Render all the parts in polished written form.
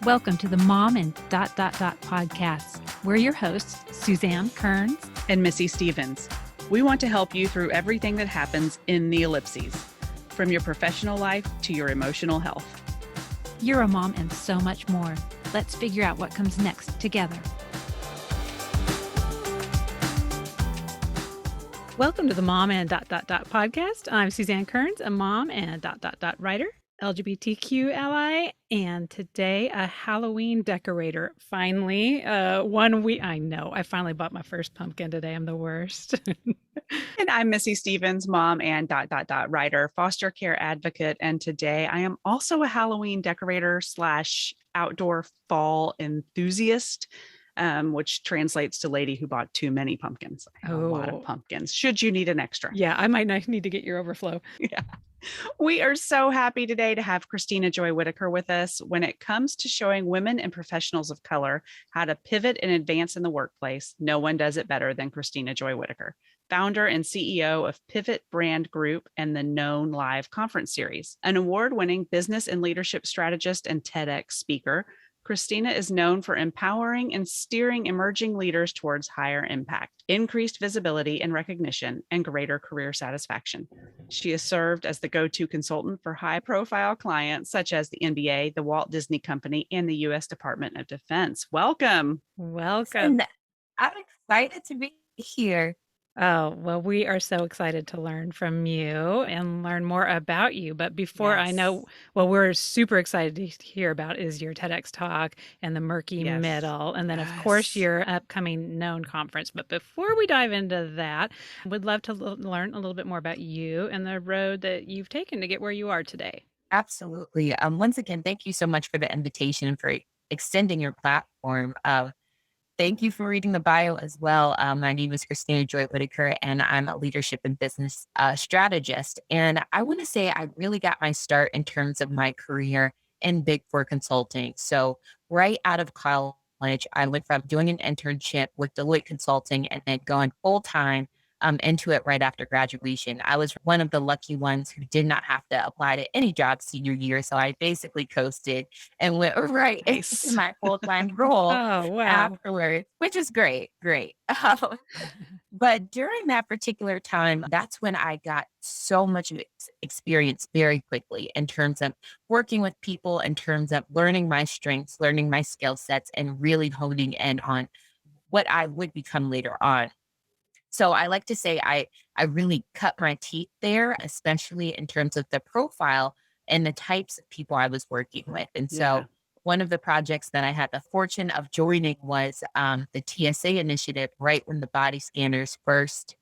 Welcome to the Mom and podcast. We're your hosts, Suzanne Kearns and Missy Stevens. We want to help you through everything that happens in the ellipses, from your professional life to your emotional health. You're a mom and so much more. Let's figure out what comes next together. Welcome to the Mom and podcast. I'm Suzanne Kearns, a mom and writer, LGBTQ ally, and today a Halloween decorator. Finally, I know, I finally bought my first pumpkin today. I'm the worst. And I'm Missy Stevens, mom and writer, foster care advocate. And today I am also a Halloween decorator / outdoor fall enthusiast, which translates to lady who bought too many pumpkins. I have a lot of pumpkins. Should you need an extra? Yeah, I might not need to get your overflow. Yeah. We are so happy today to have Christina Joy Whittaker with us. When it comes to showing women and professionals of color how to pivot and advance in the workplace, no one does it better than Christina Joy Whittaker, founder and CEO of Pivot Brand Group and the Known Live Conference Series. An award-winning business and leadership strategist and TEDx speaker, Christina is known for empowering and steering emerging leaders towards higher impact, increased visibility and recognition, and greater career satisfaction. She has served as the go-to consultant for high-profile clients such as the NBA, the Walt Disney Company, and the U.S. Department of Defense. Welcome. Welcome. I'm excited to be here. Oh, well, we are so excited to learn from you and learn more about you. But before I know, what we're super excited to hear about is your TEDx talk and the murky middle. And then, of course, your upcoming Known conference. But before we dive into that, we'd love to learn a little bit more about you and the road that you've taken to get where you are today. Absolutely. Once again, thank you so much for the invitation and for extending your platform. Thank you for reading the bio as well. My name is Christina Joy Whittaker, and I'm a leadership and business strategist. And I want to say I really got my start in terms of my career in Big Four consulting. So right out of college, I went from doing an internship with Deloitte Consulting and then going full-time into it right after graduation. I was one of the lucky ones who did not have to apply to any job senior year. So I basically coasted and went right into my full-time role afterwards, which is great. But during that particular time, that's when I got so much experience very quickly in terms of working with people, in terms of learning my strengths, learning my skill sets, and really honing in on what I would become later on. So I like to say I really cut my teeth there, especially in terms of the profile and the types of people I was working with. And so one of the projects that I had the fortune of joining was the TSA initiative right when the body scanners first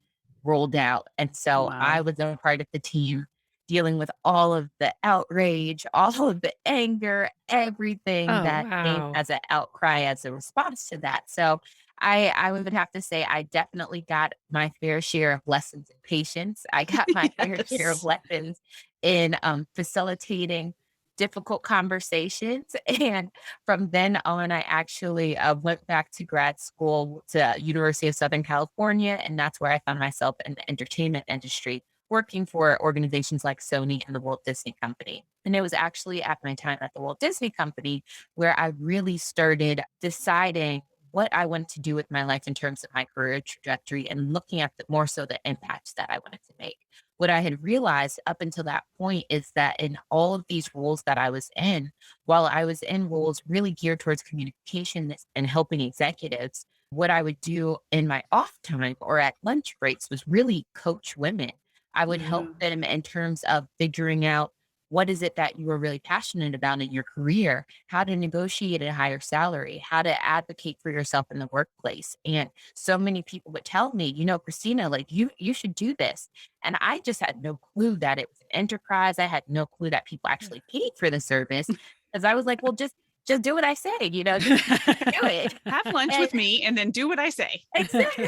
rolled out. And so I was a part of the team dealing with all of the outrage, all of the anger, everything that came as an outcry as a response to that. So I would have to say I definitely got my fair share of lessons in patience. I got my fair share of lessons in facilitating difficult conversations. And from then on, I actually went back to grad school to University of Southern California. And that's where I found myself in the entertainment industry, working for organizations like Sony and the Walt Disney Company. And it was actually at my time at the Walt Disney Company where I really started deciding what I wanted to do with my life in terms of my career trajectory and looking at more so the impacts that I wanted to make. What I had realized up until that point is that in all of these roles that I was in, while I was in roles really geared towards communication and helping executives, what I would do in my off time or at lunch breaks was really coach women. I would help them in terms of figuring out what is it that you are really passionate about in your career, how to negotiate a higher salary, how to advocate for yourself in the workplace. And so many people would tell me, Christina, like you should do this. And I just had no clue that it was an enterprise. I had no clue that people actually paid for the service because I was like, well, just do what I say, just do it. Have lunch with me and then do what I say. Exactly.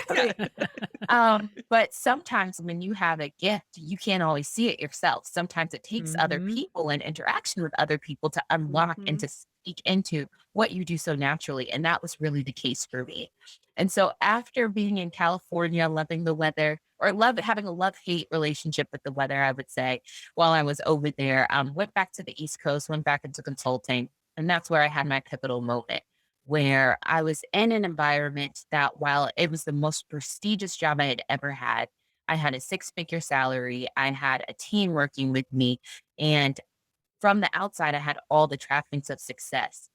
But sometimes when you have a gift, you can't always see it yourself. Sometimes it takes other people and interaction with other people to unlock and to speak into what you do so naturally. And that was really the case for me. And so after being in California, loving the weather, or having a love-hate relationship with the weather, I would say, while I was over there, went back to the East Coast, went back into consulting. And that's where I had my pivotal moment, where I was in an environment that, while it was the most prestigious job I had ever had, I had a six-figure salary, I had a team working with me, and from the outside, I had all the trappings of success.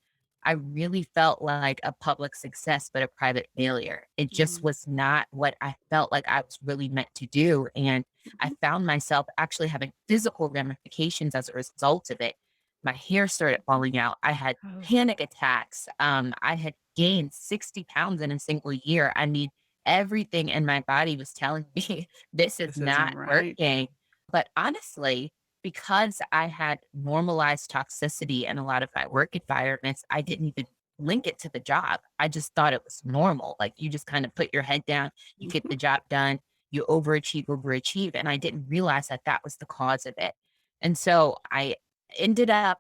I really felt like a public success, but a private failure. It just Mhm. was not what I felt like I was really meant to do. And I Mhm. found myself actually having physical ramifications as a result of it. My hair started falling out. I had Oh, panic attacks. I had gained 60 pounds in a single year. I mean, everything in my body was telling me this is This isn't not right. working. But honestly, because I had normalized toxicity in a lot of my work environments, I didn't even link it to the job. I just thought it was normal. Like, you just kind of put your head down, you get Mhm. the job done, you overachieve. And I didn't realize that that was the cause of it. And so I ended up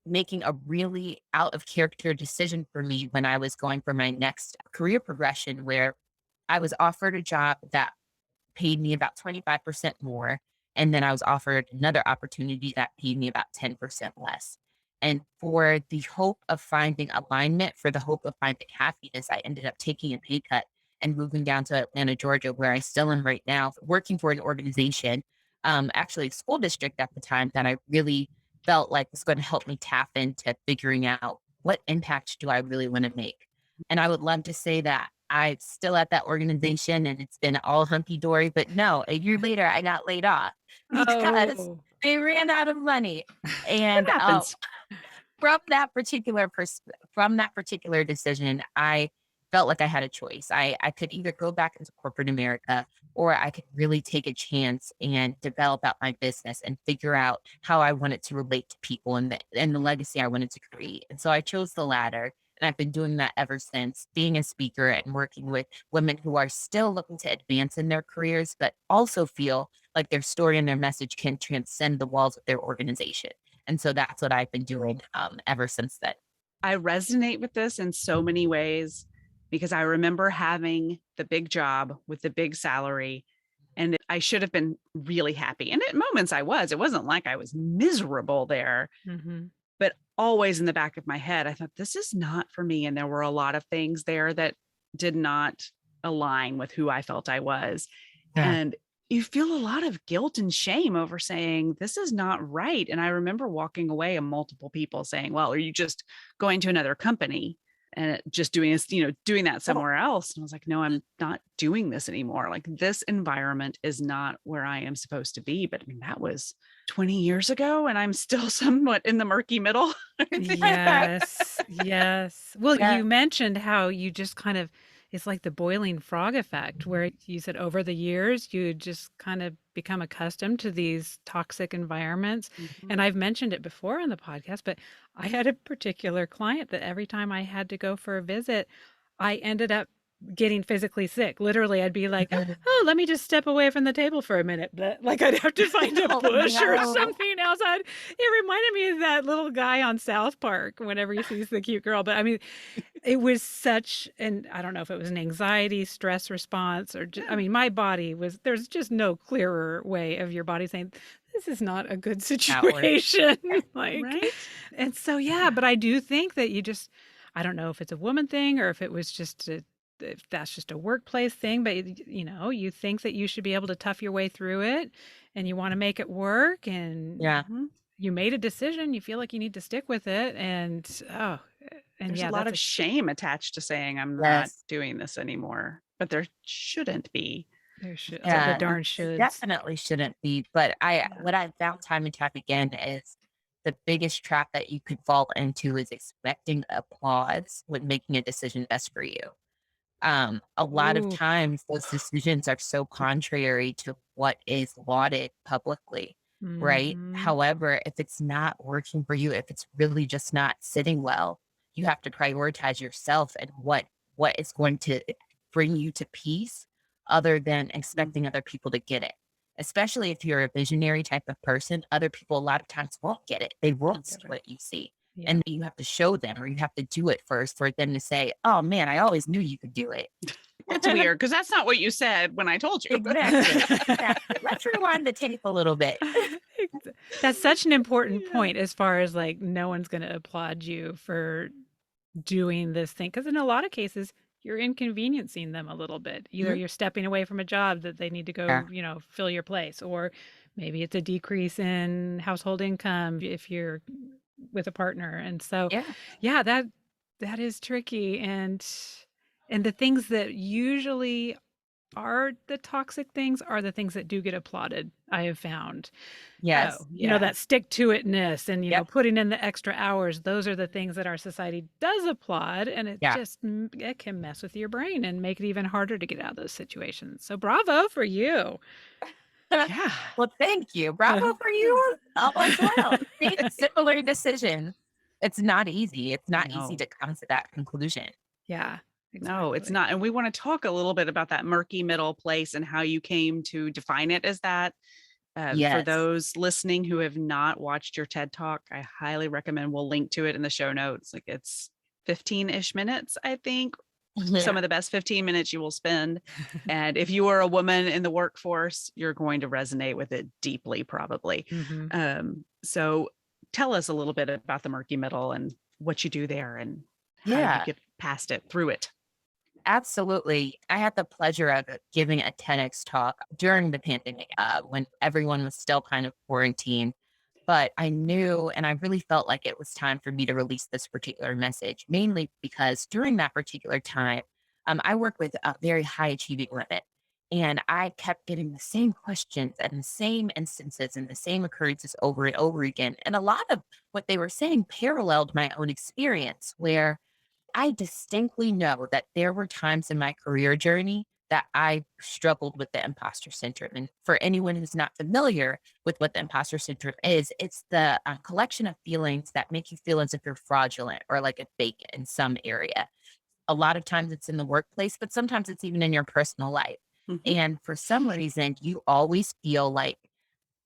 making a really out of character decision for me when I was going for my next career progression, where I was offered a job that paid me about 25% more. And then I was offered another opportunity that paid me about 10% less. And for the hope of finding alignment, for the hope of finding happiness, I ended up taking a pay cut and moving down to Atlanta, Georgia, where I still am right now, working for an organization, actually a school district at the time, that I really felt like was going to help me tap into figuring out what impact do I really want to make. And I would love to say that I'm still at that organization and it's been all hunky dory, but no, a year later I got laid off because oh, they ran out of money. It And happens. from that particular from that particular decision, I felt like I had a choice. I could either go back into corporate America, or I could really take a chance and develop out my business and figure out how I wanted to relate to people and the legacy I wanted to create. And so I chose the latter. And I've been doing that ever since, being a speaker and working with women who are still looking to advance in their careers, but also feel like their story and their message can transcend the walls of their organization. And so that's what I've been doing, ever since then. I resonate with this in so many ways because I remember having the big job with the big salary, and I should have been really happy. And at moments I was. It wasn't like I was miserable there, mhm. but always in the back of my head, I thought, this is not for me. And there were a lot of things there that did not align with who I felt I was. Yeah. And you feel a lot of guilt and shame over saying, this is not right. And I remember walking away and multiple people saying, well, are you just going to another company and just doing this, doing that Oh, somewhere else? And I was like, no, I'm not doing this anymore. Like, this environment is not where I am supposed to be. But I mean, that was 20 years ago and I'm still somewhat in the murky middle. I think. Yes, yes. Well, yeah. you mentioned how you just kind of it's like the boiling frog effect, where you said over the years you just kind of become accustomed to these toxic environments. Mhm. And I've mentioned it before on the podcast, but I had a particular client that every time I had to go for a visit, I ended up getting physically sick. Literally, I'd be like, "Oh, let me just step away from the table for a minute." But like I'd have to find a Oh, bush or no. something else. It reminded me of that little guy on South Park whenever he sees the cute girl. But I mean, it was such an I don't know if it was an anxiety, stress response, or just, I Yeah. mean, my body was there's just no clearer way of your body saying, this is not a good Not work. situation. Like, Right. and so, yeah, but I do think that you just, I don't know if it's a woman thing or if it was just if that's just a workplace thing, but you think that you should be able to tough your way through it and you want to make it work and Yeah. Mhm. you made a decision, you feel like you need to stick with it. And There's a yeah, lot that's of shame attached to saying, I'm not Yes. doing this anymore, but there shouldn't be. there should all the Yeah. darn It shoulds. definitely shouldn't be. But Yeah. what I've found time and time again is the biggest trap that you could fall into is expecting applause when making a decision best for you. A lot of Ooh. times those decisions are so contrary to what is lauded publicly, right? Mhm. However, if it's not working for you, if it's really just not sitting well, you have to prioritize yourself and what is going to bring you to peace, other than Mhm. expecting other people to get it. Especially if you're a visionary type of person, other people a lot of times won't get it. They won't Don't see get it. what you see. Yeah. And you have to show them, or you have to do it first for them to say, "Oh man, I always knew you could do it." That's weird because that's not what you said when I told you. Exactly. Let's rewind the tape a little bit. That's such an important point as far as like, no one's going to applaud you for doing this thing. Because in a lot of cases, you're inconveniencing them a little bit. Either you're stepping away from a job that they need to go, fill your place, or maybe it's a decrease in household income if you're with a partner. And so, yeah, that is tricky. And the things that usually are the toxic things are the things that do get applauded, I have found. Yes. That stick to itness and, putting in the extra hours. Those are the things that our society does applaud. And it it can mess with your brain and make it even harder to get out of those situations. So bravo for you. Yeah. Well, thank you. Bravo for you as well. Similar decision. It's not easy. It's not easy to come to that conclusion. Yeah. Exactly. No, it's not. And we want to talk a little bit about that murky middle place and how you came to define it as that. For those listening who have not watched your TED Talk, I highly recommend. We'll link to it in the show notes. Like it's 15-ish minutes, I think. Some of the best 15 minutes you will spend. And if you are a woman in the workforce, you're going to resonate with it deeply, probably. So tell us a little bit about the murky middle and what you do there and how you get past it, through it. Absolutely. I had the pleasure of giving a TEDx talk during the pandemic when everyone was still kind of quarantined. But I knew and I really felt like it was time for me to release this particular message, mainly because during that particular time, I work with very high achieving women. And I kept getting the same questions and the same instances and the same occurrences over and over again. And a lot of what they were saying paralleled my own experience, where I distinctly know that there were times in my career journey that I struggled with the imposter syndrome. And for anyone who's not familiar with what the imposter syndrome is, it's the collection of feelings that make you feel as if you're fraudulent or like a fake in some area. A lot of times it's in the workplace, but sometimes it's even in your personal life. And for some reason, you always feel like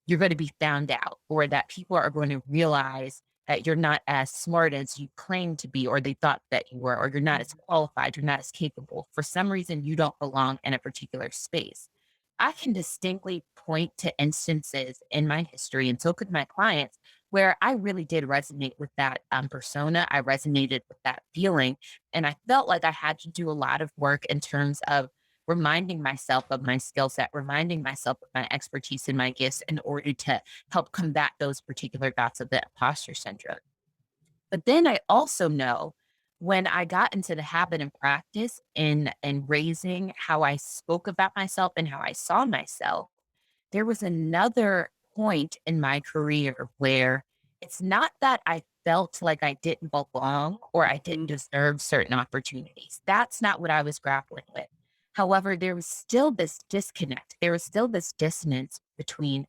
you're going to be found out or that people are going to realize that you're not as smart as you claim to be, or they thought that you were, or you're not as qualified, you're not as capable. For some reason, you don't belong in a particular space. I can distinctly point to instances in my history, and so could my clients, where I really did resonate with that persona. I resonated with that feeling. And I felt like I had to do a lot of work in terms of reminding myself of my skill set, reminding myself of my expertise and my gifts in order to help combat those particular bouts of the imposter syndrome. But then I also know when I got into the habit and practice in raising how I spoke about myself and how I saw myself, there was another point in my career where it's not that I felt like I didn't belong or I didn't deserve certain opportunities. That's not what I was grappling with. However, there was still this disconnect. There was still this dissonance between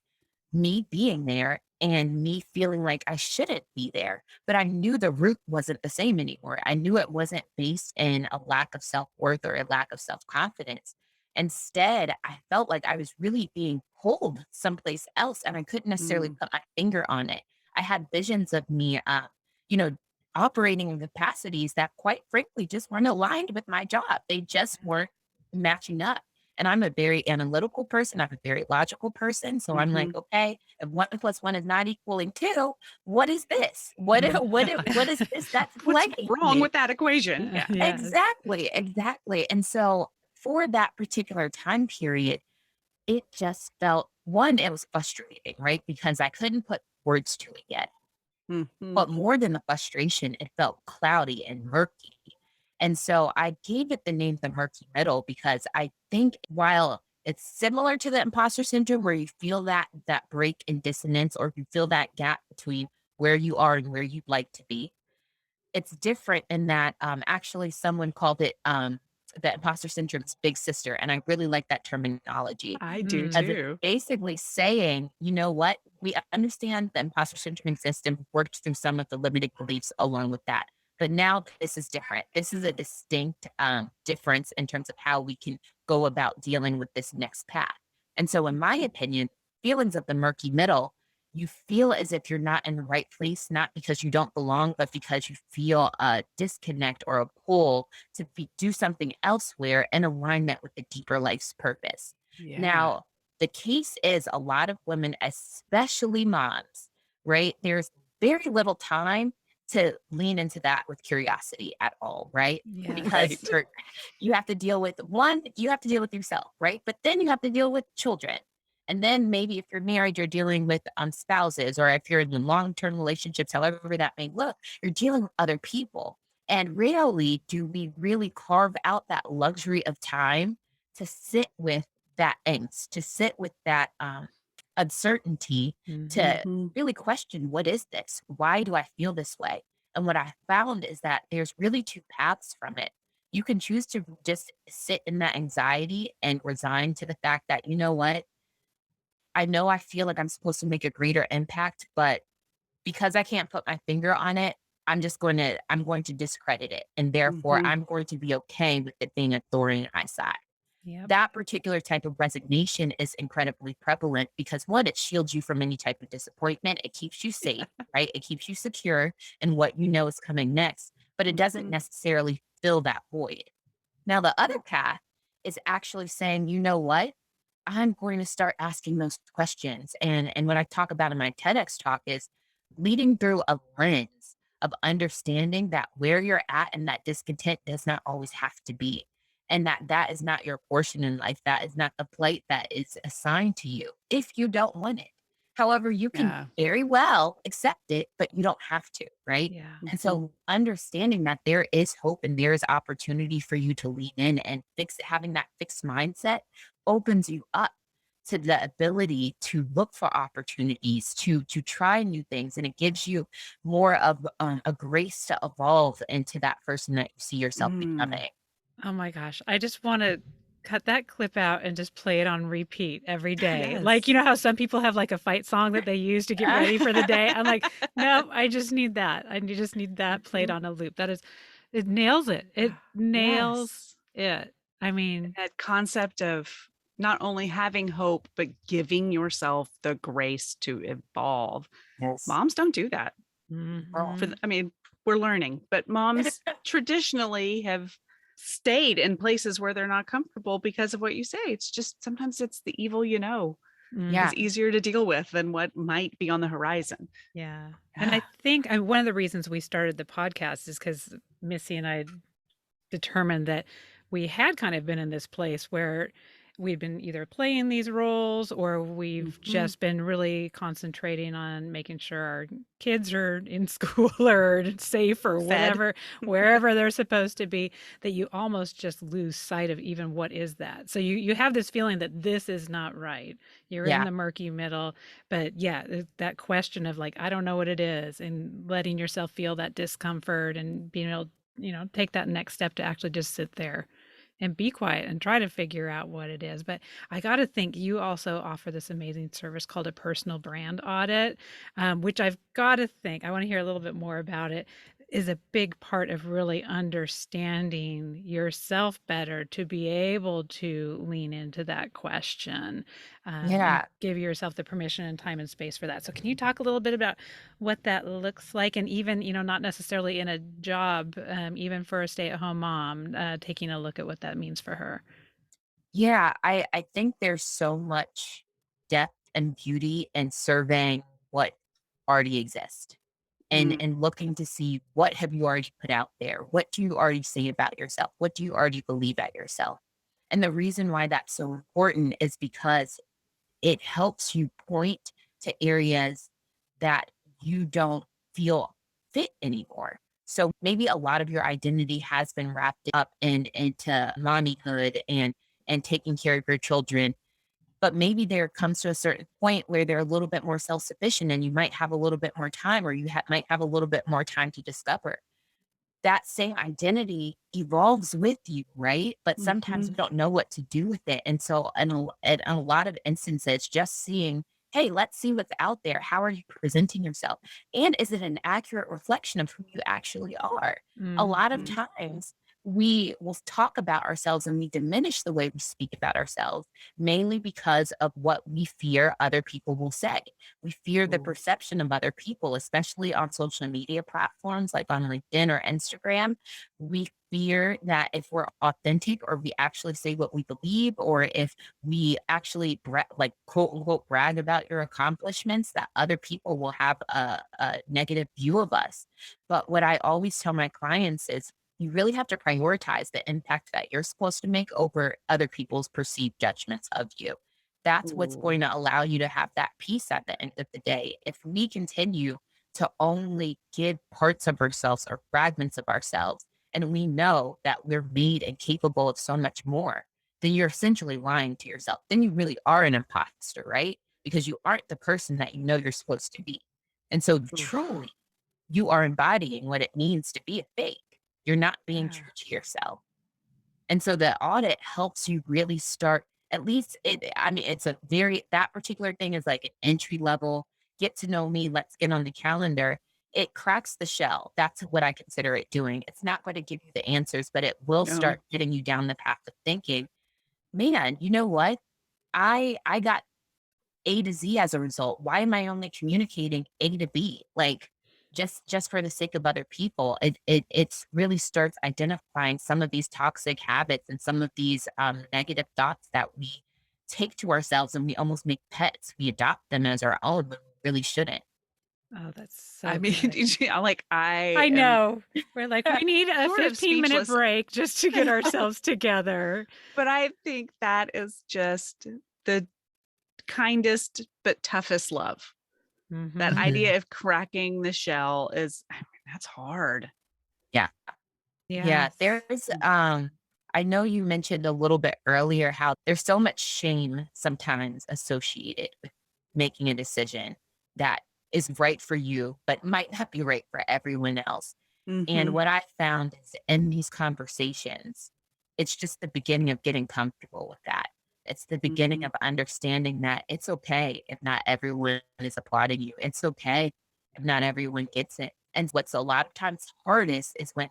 me being there and me feeling like I shouldn't be there. But I knew the root wasn't the same anymore. I knew it wasn't based in a lack of self-worth or a lack of self-confidence. Instead, I felt like I was really being pulled someplace else and I couldn't necessarily put my finger on it. I had visions of me, you know, operating in capacities that quite frankly just weren't aligned with my job. They just weren't matching up. And I'm a very analytical person. I'm a very logical person. So I'm like, okay, if 1+1 is not equaling 2, what is this? What is this that's What's wrong me? with that equation? Yeah. Yes. Exactly. And so for that particular time period, it just felt it was frustrating, right? Because I couldn't put words to it yet. But more than the frustration, it felt cloudy and murky. And so I gave it the name the murky middle because I think while it's similar to the imposter syndrome where you feel that break in dissonance or you feel that gap between where you are and where you'd like to be, it's different in that actually someone called it the imposter syndrome's big sister. And I really like that terminology. I do As it's too. basically saying, you know what, we understand the imposter syndrome exists and worked through some of the limiting beliefs along with that. But now this is different. This is a distinct difference in terms of how we can go about dealing with this next path. And so in my opinion, feelings of the murky middle you feel as if you're not in the right place, not because you don't belong, but because you feel a disconnect or a pull to do something elsewhere in alignment with the deeper life's purpose. Yeah. Now, the case is a lot of women, especially moms, right? There's very little time to lean into that with curiosity at all, right? Yeah. Because Right. you have to deal with one, you have to deal with yourself, right? But then you have to deal with children. And then maybe if you're married, you're dealing with spouses, or if you're in long-term relationships, however that may look, you're dealing with other people. And rarely do we really carve out that luxury of time to sit with that angst, to sit with that uncertainty, to Mm-hmm. really question, what is this? Why do I feel this way? And what I found is that there's really two paths from it. You can choose to just sit in that anxiety and resign to the fact that, you know what? I know I feel like I'm supposed to make a greater impact, but because I can't put my finger on it, I'm going to discredit it. And therefore Mm-hmm. I'm going to be okay with it being a thorn in my side. Yep. That particular type of resignation is incredibly prevalent because one, it shields you from any type of disappointment. It keeps you safe, right? It keeps you secure in what you know is coming next, but it doesn't Mm-hmm. necessarily fill that void. Now, the other path is actually saying, you know what? I'm going to start asking those questions. And what I talk about in my TEDx talk is leading through a lens of understanding that where you're at and that discontent does not always have to be. And that is not your portion in life. That is not the plight that is assigned to you if you don't want it. However, you can Yeah. very well accept it, but you don't have to, right? Yeah. And Mm-hmm. so understanding that there is hope and there is opportunity for you to lean in and having that fixed mindset opens you up to the ability to look for opportunities, to try new things, and it gives you more of a grace to evolve into that person that you see yourself Mm. becoming. Oh my gosh. I just want to cut that clip out and just play it on repeat every day. Like, Yes. you know how some people have like a fight song that they use to get ready for the day? I'm like, no, I just need that. Just need that played Mhm. on a loop. It nails it. It nails Yes. it. I mean, That concept of not only having hope, but giving yourself the grace to evolve. Yes. Moms don't do that. Oh. mhm. I mean, we're learning, but moms traditionally have stayed in places where they're not comfortable because of what you say. It's just sometimes it's the evil Yeah. is easier to deal with than what might be on the horizon. Yeah. And I Yeah. think one of the reasons we started the podcast is because Missy and I determined that we had kind of been in this place where we'd been either playing these roles or we've Mhm. just been really concentrating on making sure our kids are in school or safe or Fed. whatever, wherever they're supposed to be, that you almost just lose sight of even what is that. So you have this feeling that this is not right. You're in Yeah. the murky middle, but yeah, that question of like, I don't know what it is, and letting yourself feel that discomfort and being able, take that next step to actually just sit there and be quiet and try to figure out what it is. But I got to think you also offer this amazing service called a personal brand audit, which I've got to think, I want to hear a little bit more about it, is a big part of really understanding yourself better to be able to lean into that question, and Yeah. give yourself the permission and time and space for that. So can you talk a little bit about what that looks like, and even, not necessarily in a job, even for a stay-at-home mom, taking a look at what that means for her? Yeah. I think there's so much depth and beauty in surveying what already exists. and Mm. and looking to see what have you already put out there? What do you already say about yourself? What do you already believe about yourself? And the reason why that's so important is because it helps you point to areas that you don't feel fit anymore. So maybe a lot of your identity has been wrapped up into mommyhood and taking care of your children, but maybe there comes to a certain point where they're a little bit more self-sufficient and you might have a little bit more time, or might have a little bit more time to discover. That same identity evolves with you, right? But sometimes Mhm. we don't know what to do with it. And so in a lot of instances, just seeing, hey, let's see what's out there. How are you presenting yourself? And is it an accurate reflection of who you actually are? A lot of Mhm. times we will talk about ourselves and we diminish the way we speak about ourselves, mainly because of what we fear other people will say. We fear the Ooh. perception of other people, especially on social media platforms like on LinkedIn or Instagram. We fear that if we're authentic or we actually say what we believe, or if we actually like quote unquote brag about your accomplishments, that other people will have a negative view of us. But what I always tell my clients is you really have to prioritize the impact that you're supposed to make over other people's perceived judgments of you. That's what's Ooh. going to allow you to have that peace at the end of the day. If we continue to only give parts of ourselves or fragments of ourselves, and we know that we're made and capable of so much more, then you're essentially lying to yourself. Then you really are an imposter, right? Because you aren't the person that you know you're supposed to be. And so Oof. truly, you are embodying what it means to be a fake. You're not being Yeah. true to yourself. And so the audit helps you really start, at least I mean, it's a very, that particular thing is like an entry level, get to know me, let's get on the calendar. It cracks the shell. That's what I consider it doing. It's not going to give you the answers, but it will No. start getting you down the path of thinking, man, you know what? I got A to Z as a result. Why am I only communicating A to B? Like just for the sake of other people. It's really starts identifying some of these toxic habits and some of these negative thoughts that we take to ourselves and we almost make pets. We adopt them as our own when we really shouldn't. Oh, that's I so mean, good. I I am know. We're like, we need a sort of 15-minute speechless, break just to get ourselves together. but I think that is just the kindest but toughest love. That Mhm. Mhm. idea of cracking the shell is, I mean, that's hard. Yeah. Yeah. Yes. There's I know you mentioned a little bit earlier how there's so much shame sometimes associated with making a decision that is right for you, but might not be right for everyone else. And Mhm. what I found is in these conversations, it's just the beginning of getting comfortable with that. It's the beginning Mhm. of understanding that it's okay if not everyone is applauding you. It's okay if not everyone gets it. And what's a lot of times hardest is when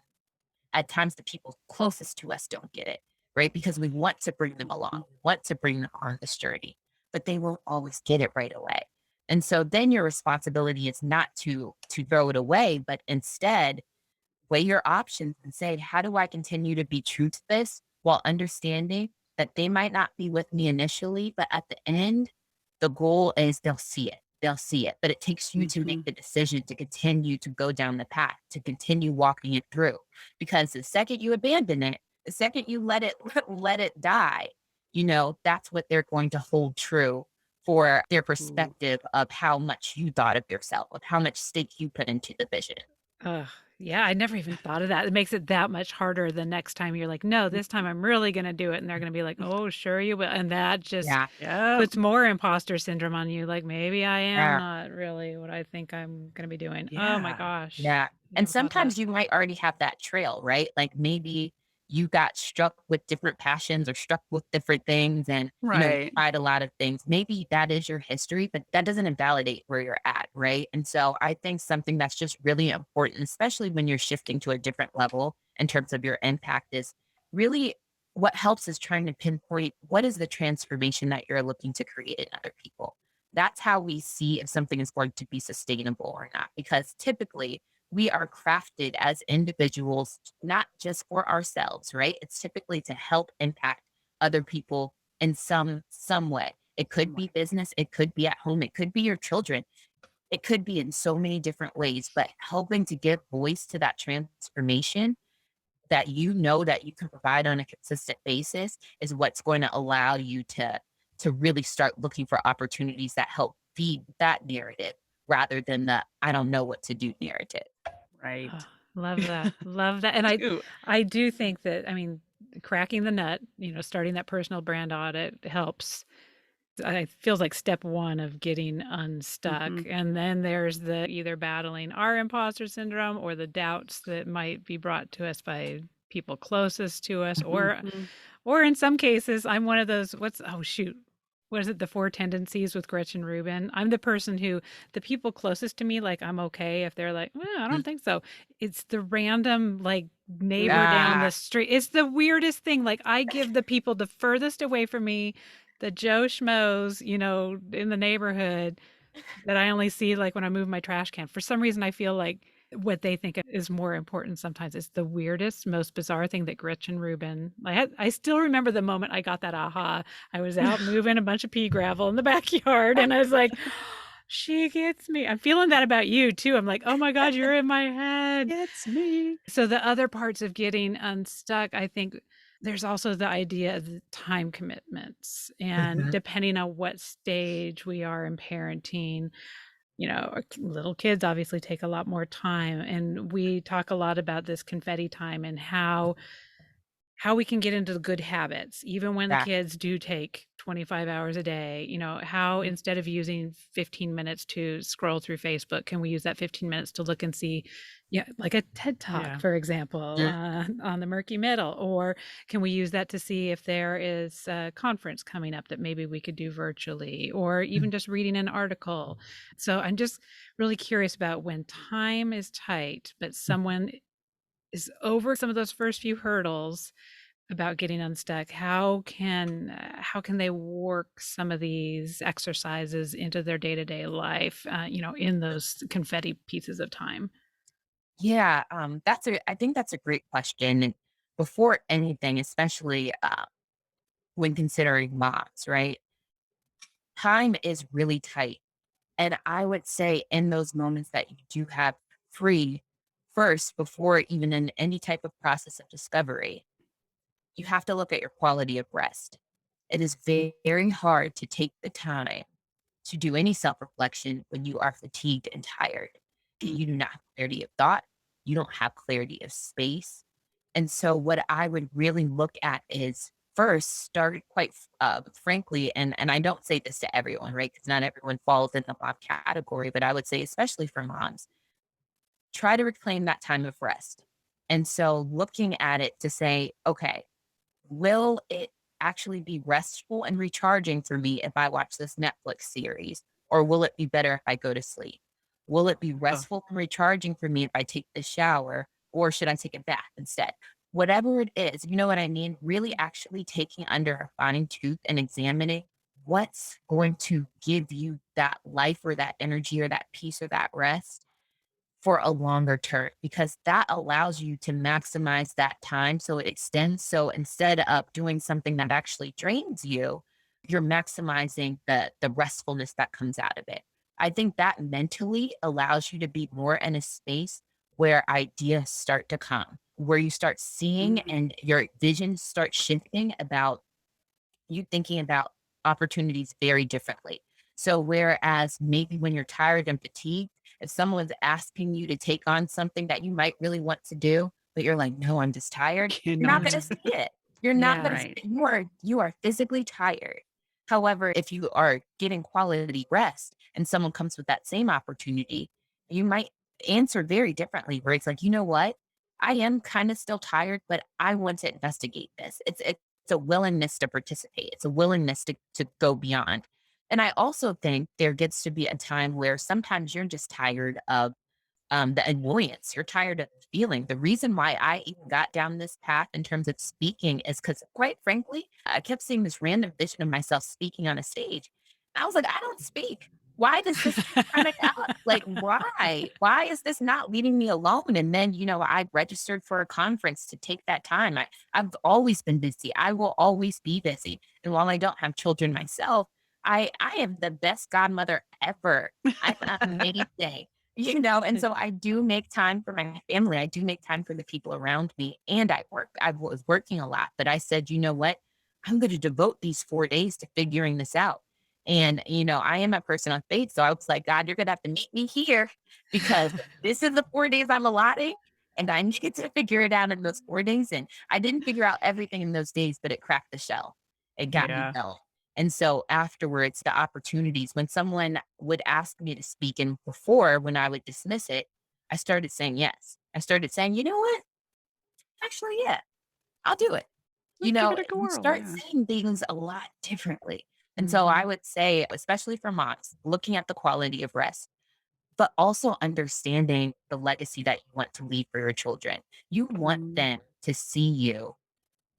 at times the people closest to us don't get it, right? Because we want to bring them along, we want to bring them on this journey, but they won't always get it right away. And so then your responsibility is not to throw it away, but instead weigh your options and say, how do I continue to be true to this while understanding that they might not be with me initially, but at the end, the goal is they'll see it. They'll see it. But it takes you to make Mhm. the decision to continue to go down the path, to continue walking it through. Because the second you abandon it, the second you let it let it die, that's what they're going to hold true for their Ooh. perspective of how much you thought of yourself, of how much stake you put into the vision. Ugh, yeah, I never even thought of that. It makes it that much harder the next time you're like, "No, this time I'm really gonna do it." And they're gonna be like, "Oh, sure you will." And that just Yeah. Yep. puts more imposter syndrome on you, like, maybe I am Yeah. not really what I think I'm gonna be doing. Oh my Yeah. gosh. Yeah. And Never thought of that. sometimes you might already have that trail, right? Like maybe you got struck with different passions or struck with different things and, Right. tried a lot of things. Maybe that is your history, but that doesn't invalidate where you're at, right? And so I think something that's just really important, especially when you're shifting to a different level in terms of your impact, is really what helps is trying to pinpoint what is the transformation that you're looking to create in other people. That's how we see if something is going to be sustainable or not. Because typically we are crafted as individuals, not just for ourselves, right? It's typically to help impact other people in some way. It could be Somewhat. business, it could be at home, it could be your children, it could be in so many different ways, but helping to give voice to that transformation that that you can provide on a consistent basis is what's going to allow you to really start looking for opportunities that help feed that narrative rather than the I don't know what to do narrative. Oh, Right. love that. Love that. And Ooh. I do think that, I mean, cracking the nut, starting that personal brand audit helps. It feels like step one of getting unstuck. Mhm. And then there's the either battling our imposter syndrome or the doubts that might be brought to us by people closest to us, or Mhm. or in some cases, I'm one of those, oh shoot. what is it? The Four Tendencies with Gretchen Rubin. I'm the person who, the people closest to me, like I'm okay if they're like, I don't think so. It's the random like neighbor down the street. It's the weirdest thing. Like I give the people the furthest away from me, the Joe Schmoes, in the neighborhood that I only see like when I move my trash can. For some reason, I feel like what they think is more important sometimes. It's the weirdest, most bizarre thing that Gretchen Rubin. I still remember the moment I got that aha. I was out moving a bunch of pea gravel in the backyard, and I was like, she gets me. I'm feeling that about you too. I'm like, oh my God, you're in my head. It's me. So the other parts of getting unstuck, I think there's also the idea of the time commitments. And depending on what stage we are in parenting, little kids obviously take a lot more time. And we talk a lot about this confetti time and how we can get into the good habits, even when the kids do take 25 hours a day, how instead of using 15 minutes to scroll through Facebook, can we use that 15 minutes to look and see, like a TED Talk, for example, on the murky middle, or can we use that to see if there is a conference coming up that maybe we could do virtually, or even just reading an article. So I'm just really curious about when time is tight, but someone is over some of those first few hurdles about getting unstuck. How can they work some of these exercises into their day-to-day life, in those confetti pieces of time? Yeah, I think that's a great question. And before anything, especially when considering moms, right? Time is really tight. And I would say in those moments that you do have free, first, before even in any type of process of discovery, you have to look at your quality of rest. It is very hard to take the time to do any self reflection when you are fatigued and tired. You do not have clarity of thought, you don't have clarity of space. And so, what I would really look at is first start quite frankly, and I don't say this to everyone, right? Because not everyone falls in the mom category, but I would say, especially for moms, try to reclaim that time of rest. And so, looking at it to say, okay, will it actually be restful and recharging for me if I watch this Netflix series? Or will it be better if I go to sleep? Will it be restful and recharging for me if I take the shower? Or should I take a bath instead? Whatever it is, you know what I mean? Really actually taking under a fine tooth and examining what's going to give you that life or that energy or that peace or that rest for a longer term, because that allows you to maximize that time so it extends. So instead of doing something that actually drains you, you're maximizing the restfulness that comes out of it. I think that mentally allows you to be more in a space where ideas start to come, where you start seeing and your vision starts shifting about you thinking about opportunities very differently. So, whereas maybe when you're tired and fatigued, if someone's asking you to take on something that you might really want to do, but you're like, no, I'm just tired, you're not going to see it. You're not going to, you are physically tired. However, if you are getting quality rest and someone comes with that same opportunity, you might answer very differently, where it's like, you know what? I am kind of still tired, but I want to investigate this. It's a willingness to participate. It's a willingness to go beyond. And I also think there gets to be a time where sometimes you're just tired of the annoyance. You're tired of feeling. The reason why I even got down this path in terms of speaking is because, quite frankly, I kept seeing this random vision of myself speaking on a stage. I was like, I don't speak. Why does this keep coming out? Like, why? Why is this not leaving me alone? And then, I registered for a conference to take that time. I've always been busy. I will always be busy. And while I don't have children myself, I am the best godmother ever. I'm amazing. And so I do make time for my family. I do make time for the people around me. And I work. I was working a lot, but I said, you know what? I'm going to devote these 4 days to figuring this out. And, I am a person of faith. So I was like, God, you're going to have to meet me here because this is the 4 days I'm allotting. And I need to figure it out in those 4 days. And I didn't figure out everything in those days, but it cracked the shell. It got me going. And so afterwards, the opportunities, when someone would ask me to speak, and before when I would dismiss it, I started saying yes. I started saying, you know what? Actually, yeah, I'll do it. Let's give it a You whirl. start saying things a lot differently. And so I Mhm. would say, especially for moms, looking at the quality of rest, but also understanding the legacy that you want to leave for your children. You want Mm, them to see you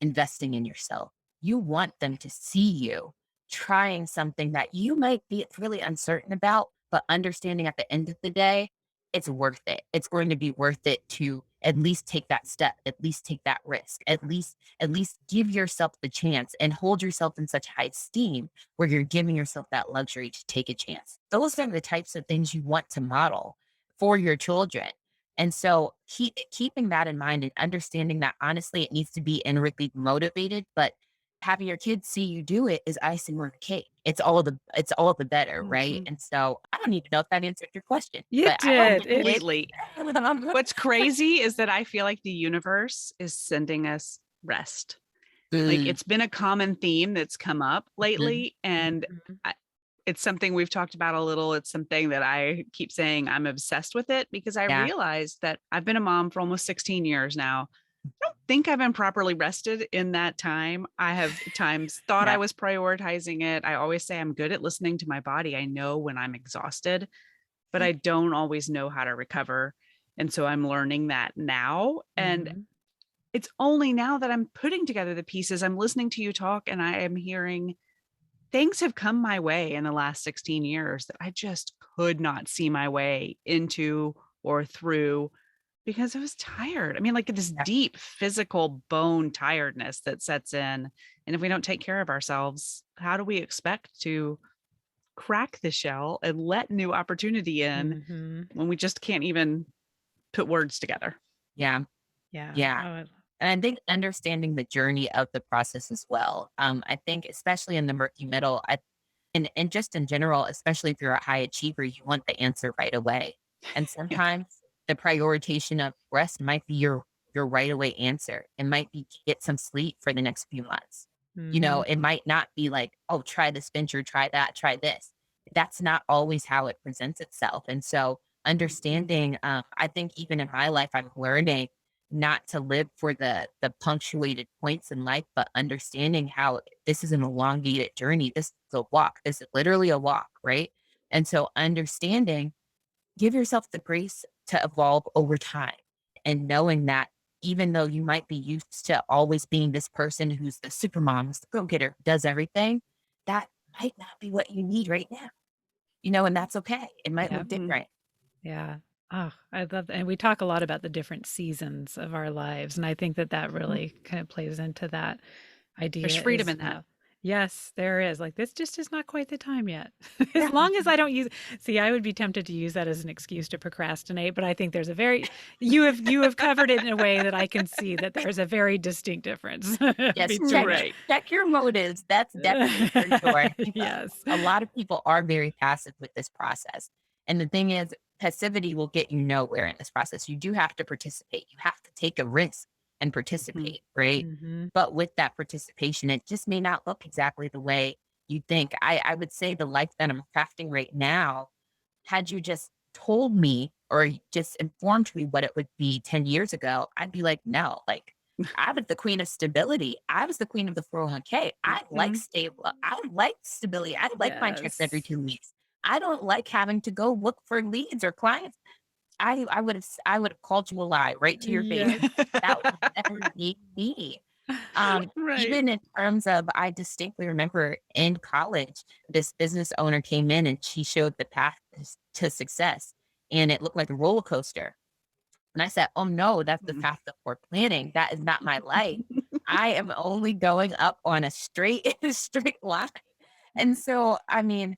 investing in yourself. You want them to see you trying something that you might be really uncertain about, but understanding at the end of the day, it's worth it. It's going to be worth it to at least take that step, at least take that risk, at least give yourself the chance and hold yourself in such high esteem where you're giving yourself that luxury to take a chance. Those are the types of things you want to model for your children. And so keeping that in mind and understanding that honestly, it needs to be inwardly motivated, but having your kids see you do it is icing on the cake. It's all the better, right? mhm. And so I don't even know if that answered your question, You but I hope did. it did. Completely. What's crazy is that I feel like the universe is sending us rest. Like Mm, it's been a common theme that's come up mhm, lately. And Mhm. I, it's something we've talked about a little. It's something that I keep saying I'm obsessed with it because I yeah, realized that I've been a mom for almost 16 years now. I don't think I've been properly rested in that time. I have times thought I yeah, was prioritizing it. I always say I'm good at listening to my body. I know when I'm exhausted, but I don't always know how to recover. And so I'm learning that now. And Mhm. it's only now that I'm putting together the pieces. I'm listening to you talk and I am hearing things have come my way in the last 16 years that I just could not see my way into or through because I was tired. I mean, like this yeah, deep physical bone tiredness that sets in. And if we don't take care of ourselves, how do we expect to crack the shell and let new opportunity in Mhm. when we just can't even put words together? yeah, Yeah. yeah. Oh, And I think understanding the journey of the process as well. I think especially in the murky middle, and just in general, especially if you're a high achiever, you want the answer right away. And Yeah. sometimes the prioritization of rest might be your right away answer. It might be get some sleep for the next few months. Mhm. It might not be like, oh, try this venture, try that, try this. That's not always how it presents itself. And so Mhm. understanding, I think even in my life, I'm learning not to live for the punctuated points in life, but understanding how this is an elongated journey. This is a walk. This is literally a walk, right? And so understanding, give yourself the grace to evolve over time and knowing that even though you might be used to always being this person who's the super mom, who's the go-getter, does everything, that might not be what you need right now. And that's okay. It might Yeah. look Mhm. different. Yeah. Oh, I love that. And we talk a lot about the different seasons of our lives. And I think that that really kind of plays into that There's idea freedom as in that. well. Yes, there is. Like, this just is not quite the time yet. As Yeah. long as I don't use, see, I would be tempted to use that as an excuse to procrastinate, but I think there's a very, you have covered it in a way that I can see that there's a very distinct difference Yes, check between, Right. check your motives. That's definitely for sure. yes. A lot of people are very passive with this process. And the thing is, passivity will get you nowhere in this process. You do have to participate. You have to take a risk and Mhm. participate, right? Hmm. But with that participation, it just may not look exactly the way you think. I would say the life that I'm crafting right now, had you just told me or just informed me what it would be 10 years ago, I'd be like, no, like I was the queen of stability. I was the queen of the 401k. I like Mhm. stable. I like stability. I like my checks every Yes. 2 weeks. I don't like having to go look for leads or clients. I would have called you a lie right to your face. Yes. That would never be me. Right. Even in terms of, I distinctly remember in college, this business owner came in and she showed the path to success, and it looked like a roller coaster. And I said, "Oh no, that's the Mm. path that we're planning. That is not my life. I am only going up on a straight, straight line." And so, I mean,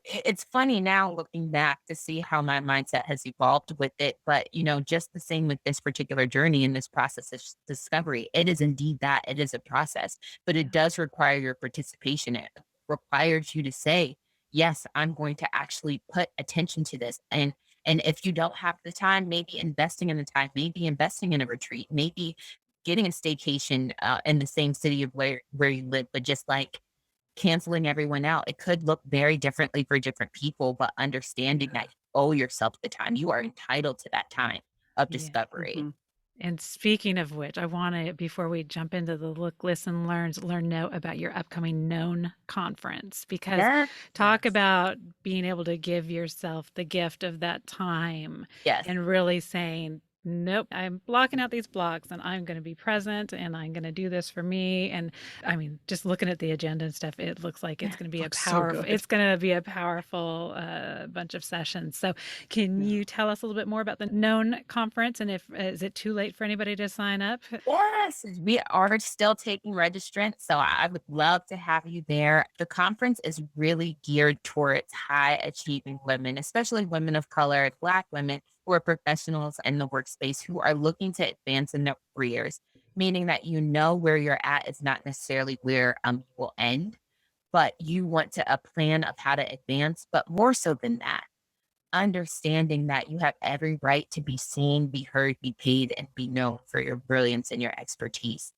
it's funny now looking back to see how my mindset has evolved with it. But, just the same with this particular journey and this process of discovery, it is indeed that it is a process, but it does require your participation. It requires you to say, yes, I'm going to actually put attention to this. And if you don't have the time, maybe investing in the time, maybe investing in a retreat, maybe getting a staycation in the same city of where you live, but just like canceling everyone out. It could look very differently for different people, but understanding Yeah. that you owe yourself the time. You are entitled to that time of Yeah. discovery. Mhm. And speaking of which, I want to, before we jump into the look, listen, learn, know about your upcoming Known conference, because Yes. talk about being able to give yourself the gift of that time Yes. and really saying, nope, I'm blocking out these blocks and I'm going to be present and I'm going to do this for me. And I mean, just looking at the agenda and stuff, it looks like it's going to be a powerful, it's going to be a powerful bunch of sessions. So can you tell us a little bit more about the Known conference, and if is it too late for anybody to sign up? Yes, we are still taking registrants, so I would love to have you there. The conference is really geared towards high achieving women, especially women of color, Black women who are professionals in the workspace who are looking to advance in their careers, meaning that you know where you're at is not necessarily where you will end, but you want to a plan of how to advance, but more so than that, understanding that you have every right to be seen, be heard, be paid, and be known for your brilliance and your expertise.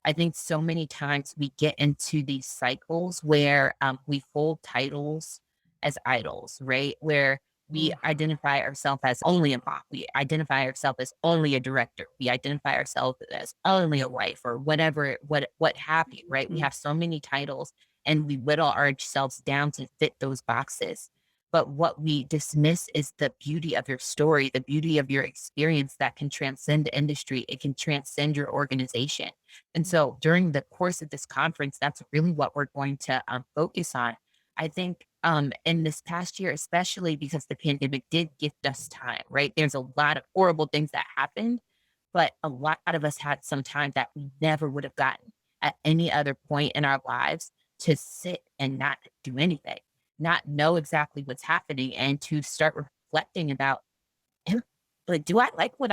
I think so many times we get into these cycles where we hold titles as idols, right? Where we identify ourselves as only a mom, we identify ourselves as only a director, we identify ourselves as only a wife, or whatever, what have you, right? We have so many titles, and we whittle ourselves down to fit those boxes. But what we dismiss is the beauty of your story, the beauty of your experience that can transcend industry. It can transcend your organization. And so during the course of this conference, that's really what we're going to focus on. I think in this past year, especially because the pandemic did gift us time, right? There's a lot of horrible things that happened, but a lot of us had some time that we never would have gotten at any other point in our lives to sit and not do anything, not know exactly what's happening, and to start reflecting about, "Am- like, do I like what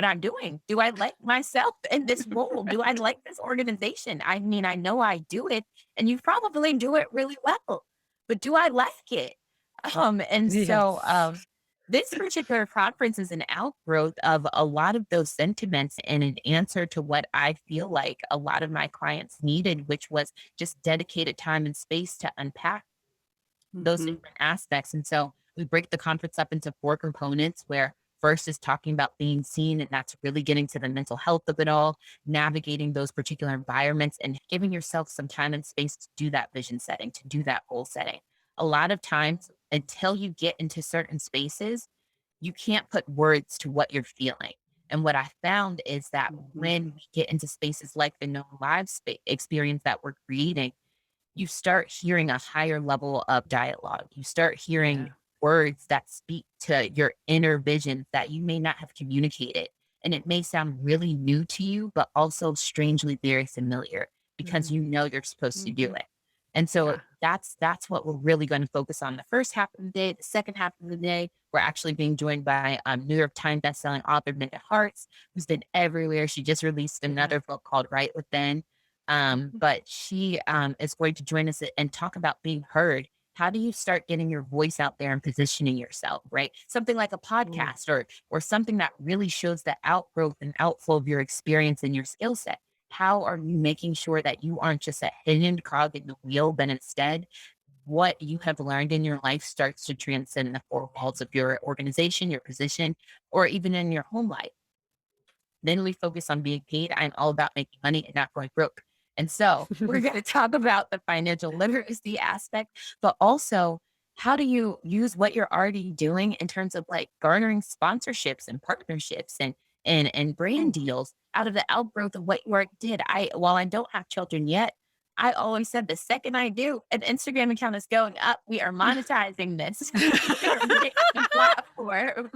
I'm doing? Do I like myself in this role? Do I like this organization? I mean, I know I do it, and you probably do it really well, but do I like it?" And so Yes. this particular conference is an outgrowth of a lot of those sentiments and an answer to what I feel like a lot of my clients needed, which was just dedicated time and space to unpack those different aspects. And so we break the conference up into 4 components, where first is talking about being seen, and that's really getting to the mental health of it all, navigating those particular environments and giving yourself some time and space to do that vision setting, to do that goal setting. A lot of times, until you get into certain spaces, you can't put words to what you're feeling. And what I found is that when we get into spaces like the No Live experience that we're creating, you start hearing a higher level of dialogue. You start hearing words that speak to your inner visions that you may not have communicated. And it may sound really new to you, but also strangely very familiar because you know you're supposed to do it. And so that's what we're really going to focus on the first half of the day. The second half of the day, we're actually being joined by New York Times bestselling author Minda Harts, who's been everywhere. She just released another book called Right Within. But she is going to join us and talk about being heard. How do you start getting your voice out there and positioning yourself, right? Something like a podcast, or something that really shows the outgrowth and outflow of your experience and your skill set. How are you making sure that you aren't just a hidden cog in the wheel, but instead what you have learned in your life starts to transcend the 4 walls of your organization, your position, or even in your home life? Then we focus on being paid. I'm all about making money and not going broke. And so we're going to talk about the financial literacy aspect, but also how do you use what you're already doing in terms of like garnering sponsorships and partnerships and brand deals out of the outgrowth of what you already did. While I don't have children yet, I always said the second I do, an Instagram account is going up. We are monetizing this. We are making a platform.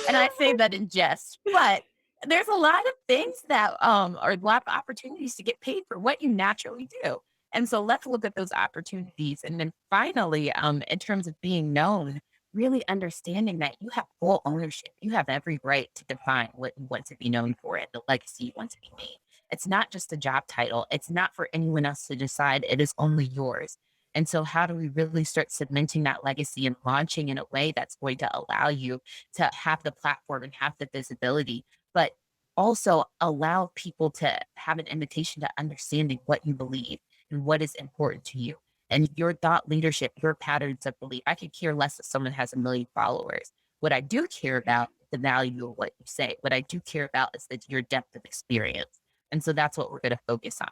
And I say that in jest, but there's a lot of things that are a lot of opportunities to get paid for what you naturally do. And so let's look at those opportunities. And then finally, in terms of being known, really understanding that you have full ownership. You have every right to define what you want to be known for and the legacy you want to be made. It's not just a job title. It's not for anyone else to decide. It is only yours. And so how do we really start cementing that legacy and launching in a way that's going to allow you to have the platform and have the visibility, but also allow people to have an invitation to understanding what you believe and what is important to you and your thought leadership, your patterns of belief. I could care less if someone has 1 million followers. What I do care about the value of what you say. What I do care about is that your depth of experience. And so that's what we're going to focus on.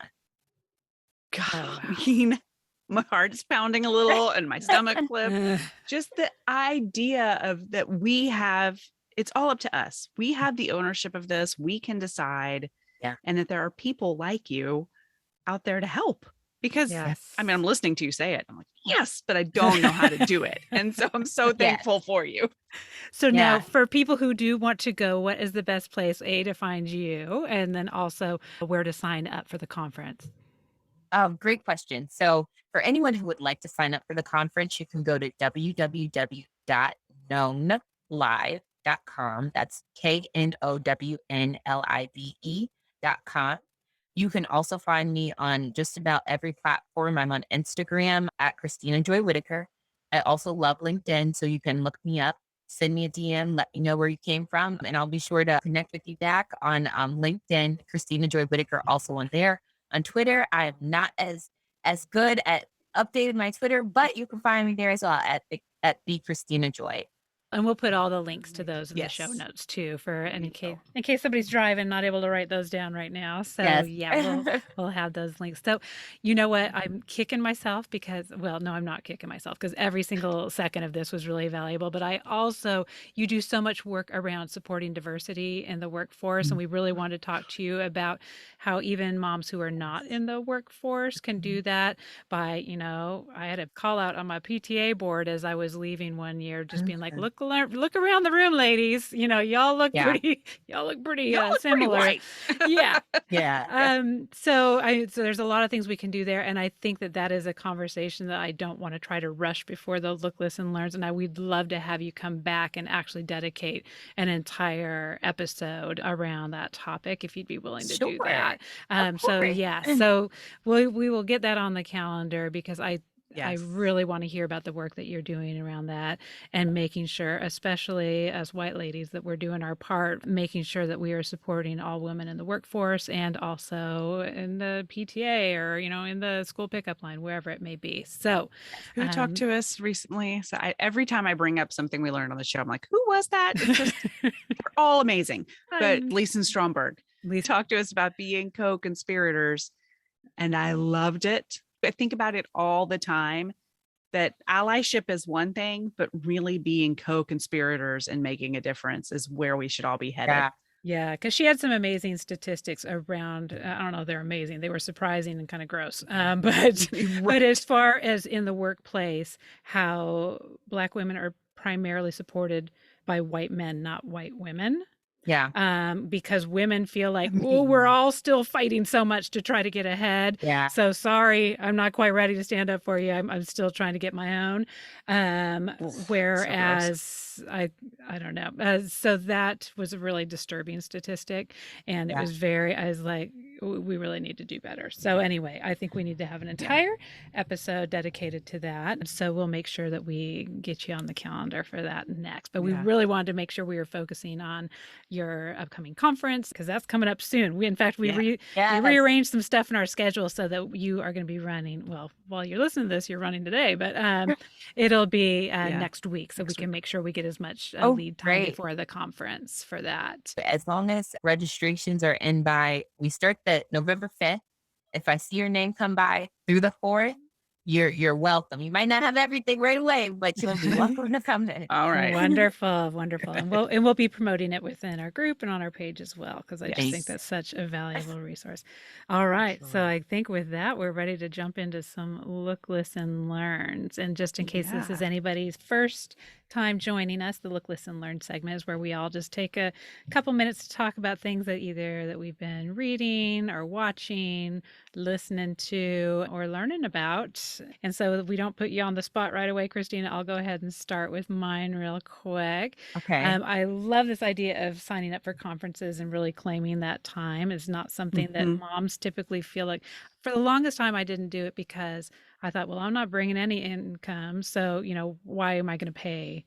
God, Oh, I mean, my heart's pounding a little and my stomach flipped. Just the idea of that we have, it's all up to us. We have the ownership of this. We can decide. Yeah. And that there are people like you out there to help. Because Yes. I mean, I'm listening to you say it. I'm like, yes, but I don't know how to do it. And so I'm so thankful for you. So now Yeah. for people who do want to go, what is the best place, A, to find you, and then also where to sign up for the conference? Great question. So for anyone who would like to sign up for the conference, you can go to www.knownlive.com. That's KNOWNLIVE.com. You can also find me on just about every platform. I'm on Instagram at Christina Joy Whittaker. I also love LinkedIn, so you can look me up, send me a DM, let me know where you came from, and I'll be sure to connect with you back on LinkedIn, Christina Joy Whittaker, also on there. On Twitter, I am not as good at updating my Twitter, but you can find me there as well at the Christina Joy. And we'll put all the links to those in the show notes too, for in case somebody's driving, not able to write those down right now. So yeah, we'll have those links. So you know what? I'm kicking myself because, well, no, I'm not kicking myself because every single second of this was really valuable. But I also, you do so much work around supporting diversity in the workforce. And we really want to talk to you about how even moms who are not in the workforce can do that by, you know, I had a call out on my PTA board as I was leaving one year, just being like, look around the room, ladies. You know, y'all look pretty similar. Pretty Yeah. Yeah. So there's a lot of things we can do there. And I think that is a conversation that I don't want to try to rush before the Look, Listen, Learns. And we'd love to have you come back and actually dedicate an entire episode around that topic if you'd be willing to do that. So yeah, so we will get that on the calendar because I really want to hear about the work that you're doing around that and making sure, especially as white ladies, that we're doing our part, making sure that we are supporting all women in the workforce and also in the PTA or, you know, in the school pickup line, wherever it may be. So who talked to us recently? So every time I bring up something we learned on the show, I'm like, who was that? It's just, they're all amazing. But Lisa Stromberg talked to us about being co-conspirators and I loved it. I think about it all the time that allyship is one thing, but really being co-conspirators and making a difference is where we should all be headed. Yeah, because she had some amazing statistics around, I don't know, they're amazing. They were surprising and kind of gross. But as far as in the workplace, how Black women are primarily supported by white men, not white women. Yeah. Because women feel like, oh, we're all still fighting so much to try to get ahead. Yeah. So sorry, I'm not quite ready to stand up for you. I'm still trying to get my own. Whereas so I don't know. So that was a really disturbing statistic. And it was I was like, we really need to do better. So anyway, I think we need to have an entire episode dedicated to that. So we'll make sure that we get you on the calendar for that next. But we really wanted to make sure we were focusing on your upcoming conference because that's coming up soon. We rearranged some stuff in our schedule so that you are going to be running. Well, while you're listening to this, you're running today, but it'll be next week. So we can make sure we get as much lead time before the conference for that. As long as registrations are in by, we start the November 5th. If I see your name come by through the 4th, you're welcome. You might not have everything right away, but you'll be welcome to come in. All right. Wonderful. And we'll be promoting it within our group and on our page as well, because I just think that's such a valuable resource. All right. So I think with that, we're ready to jump into some Look, Listen, Learns. And just in case this is anybody's first time joining us, the Look, Listen, Learn segment is where we all just take a couple minutes to talk about things that we've been reading or watching, listening to, or learning about. And so we don't put you on the spot right away, Christina, I'll go ahead and start with mine real quick. Okay. I love this idea of signing up for conferences and really claiming that time is not something that moms typically feel like. For the longest time, I didn't do it because I thought, well, I'm not bringing any income. So, you know, why am I going to pay?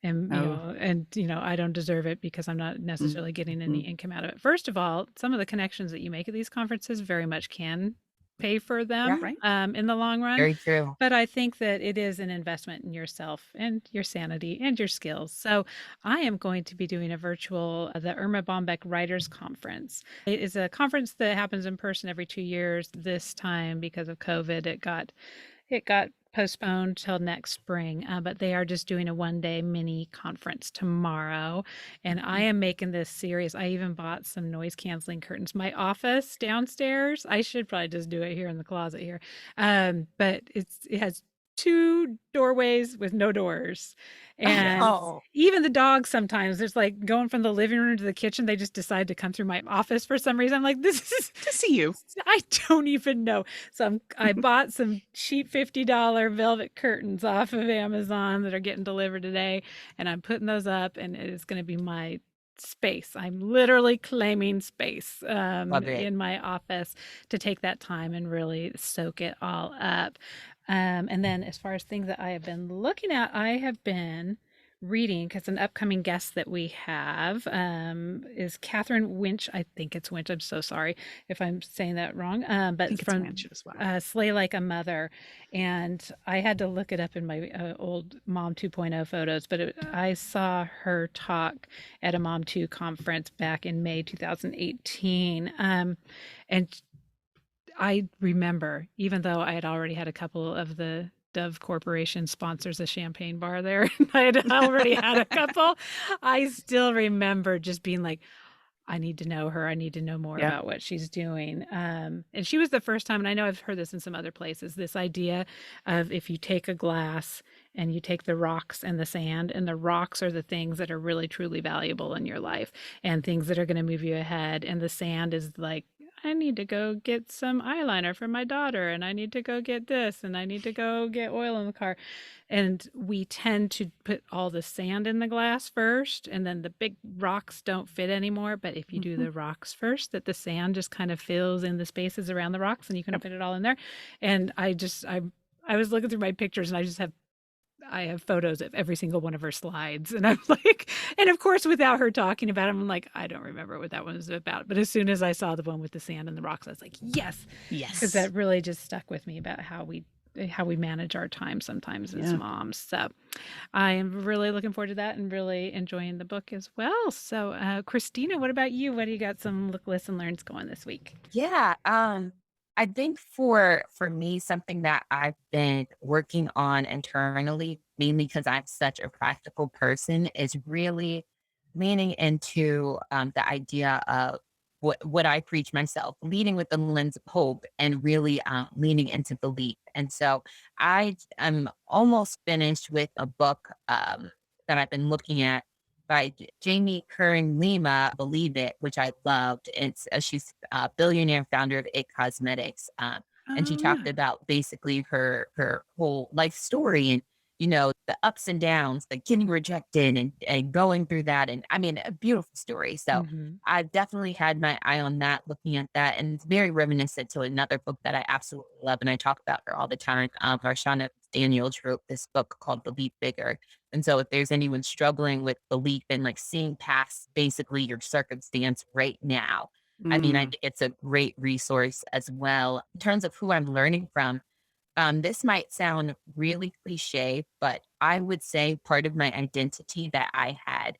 And, I don't deserve it because I'm not necessarily getting any income out of it. First of all, some of the connections that you make at these conferences very much can pay for Yeah, them Right. in the long run. very true. But I think that it is an investment in yourself and your sanity and your skills. So I am going to be doing a virtual, the Irma Bombeck Writers Conference. It is a conference that happens in person every 2 years. This time, because of COVID, it got postponed till next spring, but they are just doing a 1-day mini conference tomorrow. And I am making this serious. I even bought some noise canceling curtains. My office downstairs, I should probably just do it here in the closet here. But it has two doorways with no doors. And Oh, even the dogs sometimes, there's like going from the living room to the kitchen, they just decide to come through my office for some reason. I'm like, this is, To see you. I don't even know. So I bought some cheap $50 velvet curtains off of Amazon that are getting delivered today, and I'm putting those up, and it is going to be my space. I'm literally claiming space love it. in my office to take that time and really soak it all up. And then as far as things that I have been looking at, I have been reading because an upcoming guest that we have is Catherine Winch. I think it's Winch. I'm so sorry if I'm saying that wrong. I But think it's from Winch as well. Slay Like a Mother. And I had to look it up in my old Mom 2.0 photos, but I saw her talk at a Mom 2 conference back in May 2018. And I remember, even though I had already had a couple of the Dove Corporation sponsors a champagne bar there, and I had already had a couple, I still remember just being like, I need to know her. I need to know more Yeah. about what she's doing. And she was the first time, and I know I've heard this in some other places, this idea of if you take a glass and you take the rocks and the sand, and the rocks are the things that are really truly valuable in your life and things that are going to move you ahead. And the sand is like, I need to go get some eyeliner for my daughter, and I need to go get this, and I need to go get oil in the car. And we tend to put all the sand in the glass first, and then the big rocks don't fit anymore. But if you do the rocks first, that the sand just kind of fills in the spaces around the rocks, and you can fit it all in there. And I was looking through my pictures, and I have photos of every single one of her slides. And I'm like, and of course, without her talking about them, I'm like, I don't remember what that one was about. But as soon as I saw the one with the sand and the rocks, I was like, yes, because that really just stuck with me about how we manage our time sometimes as moms. So I am really looking forward to that and really enjoying the book as well. So Christina, what about you? What do you got some look, listen, learns going this week? Yeah. I think for me, something that I've been working on internally, mainly because I'm such a practical person, is really leaning into the idea of what I preach myself, leading with the lens of hope and really leaning into belief. And so I am almost finished with a book that I've been looking at by Jamie Curran Lima, Believe It, which I loved. She's a billionaire founder of It Cosmetics, and she Oh, talked yeah. about basically her whole life story and the ups and downs, like getting rejected and going through that, and I mean a beautiful story. So Mm-hmm. I've definitely had my eye on that, looking at that, and it's very reminiscent to another book that I absolutely love, and I talk about her all the time. Marshana Daniels wrote this book called Believe Bigger, and so if there's anyone struggling with belief and like seeing past basically your circumstance right now, I mean, I Mm. think it's a great resource as well. In terms of who I'm learning from, this might sound really cliche, but I would say part of my identity that I had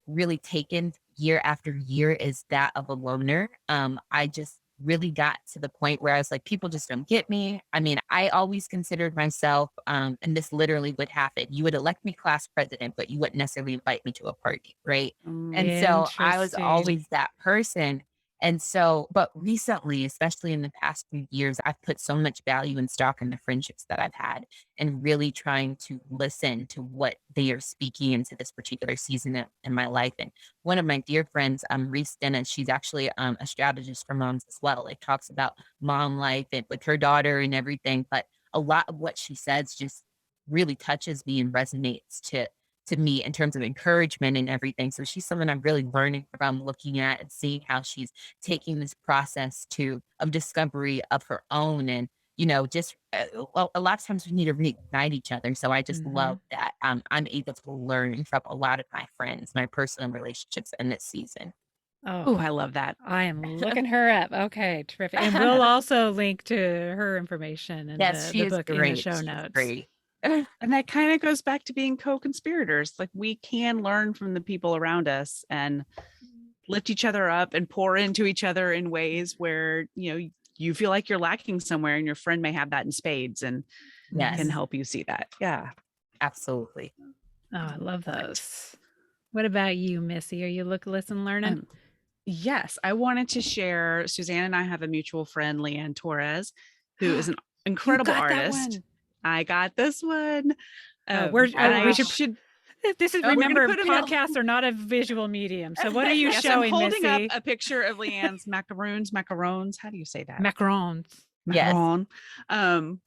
really taken year after year is that of a loner. I just really got to the point where I was like, people just don't get me. I mean, I always considered myself, and this literally would happen. You would elect me class president, but you wouldn't necessarily invite me to a party, right? And so I was Interesting. always that person. And so, but recently, especially in the past few years, I've put so much value and stock in the friendships that I've had and really trying to listen to what they are speaking into this particular season in my life. And one of my dear friends, Reese Dennis, she's actually a strategist for moms as well. It talks about mom life and with her daughter and everything. But a lot of what she says just really touches me and resonates to me in terms of encouragement and everything. So she's someone I'm really learning from, looking at and seeing how she's taking this process to of discovery of her own and just well, a lot of times we need to reignite each other. So I just Mm-hmm. love that I'm able to learn from a lot of my friends, my personal relationships in this season. Oh, I love that. I am looking her up. Okay, terrific. And we'll also link to her information and Yes, she the is book in the great. show She's notes. great. And that kind of goes back to being co-conspirators. Like, we can learn from the people around us and lift each other up and pour into each other in ways where, you feel like you're lacking somewhere, and your friend may have that in spades and can help you see that. Yeah, absolutely. Oh, I love those. What about you, Missy? Are you listen, learning? Yes, I wanted to share. Suzanne and I have a mutual friend, Leanne Torres, who is an incredible artist. I got this one. We should. This is remember podcasts are not a visual medium. So what are you showing, I'm holding Missy? up a picture of Leanne's macarons. How do you say that? Macarons. Macaron. Yes.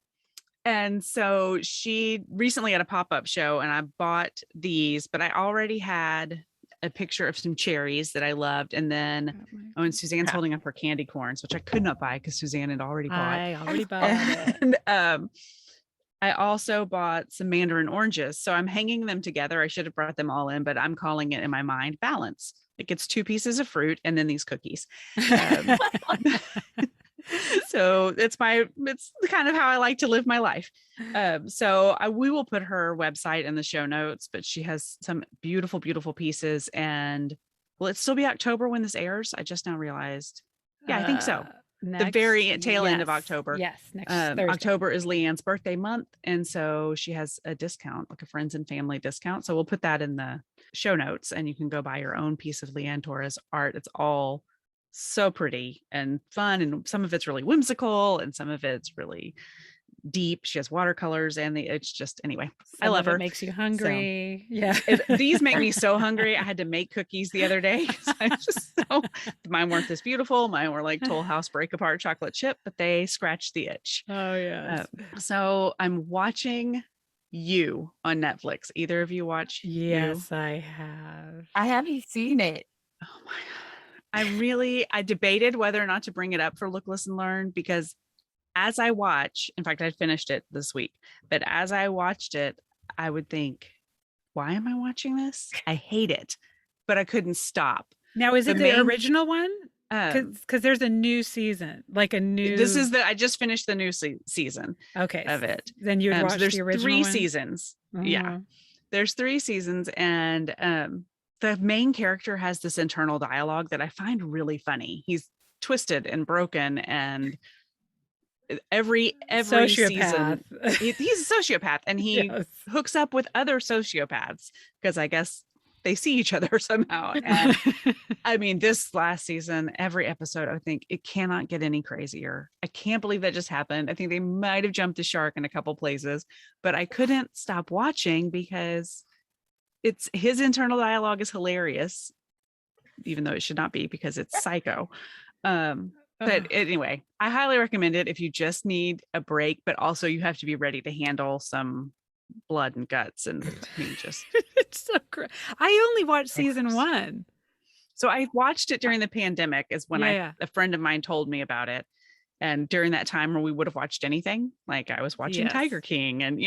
And so she recently had a pop-up show, and I bought these, but I already had a picture of some cherries that I loved. And then, and Suzanne's holding up her candy corns, which I could not buy because Suzanne had already bought. I already bought it. And, I also bought some mandarin oranges. So I'm hanging them together. I should have brought them all in, but I'm calling it in my mind balance. Like, it's 2 pieces of fruit and then these cookies. So it's kind of how I like to live my life. We will put her website in the show notes, but she has some beautiful, beautiful pieces. And will it still be October when this airs? I just now realized. Yeah, I think so. The very tail end of October. Yes, next Thursday. October is Leanne's birthday month. And so she has a discount, like a friends and family discount. So we'll put that in the show notes, and you can go buy your own piece of Leanne Torres art. It's all so pretty and fun. And some of it's really whimsical and some of it's really deep. She has watercolors, and it's just, anyway, I love her. It makes you hungry. These make me so hungry. I had to make cookies the other day. Mine weren't this beautiful. Mine were like Toll House break apart chocolate chip, but they scratched the itch. Oh yeah. So I'm watching You on Netflix. Either of you watch? Yes, I have. I haven't seen it. Oh my God. I debated whether or not to bring it up for Look, Listen, Learn, because as I watch, in fact, I finished it this week, but as I watched it, I would think, why am I watching this? I hate it, but I couldn't stop. Now, is it the original one? Because there's a new season, I just finished the new season. Okay. Of it. Then you watched the original 3 one? seasons. Yeah. There's 3 seasons, and the main character has this internal dialogue that I find really funny. He's twisted and broken, and every season he's a sociopath, and he hooks up with other sociopaths because I guess they see each other somehow. And I mean, this last season, every episode, I think it cannot get any crazier. I can't believe that just happened. I think they might have jumped the shark in a couple places, but I couldn't stop watching because his internal dialogue is hilarious, even though it should not be, because it's psycho. But anyway, I highly recommend it if you just need a break, but also you have to be ready to handle some blood and guts. And it's so great. I only watched season 1. So I watched it during the pandemic is when a friend of mine told me about it. And during that time where we would have watched anything, like I was watching Tiger King, and,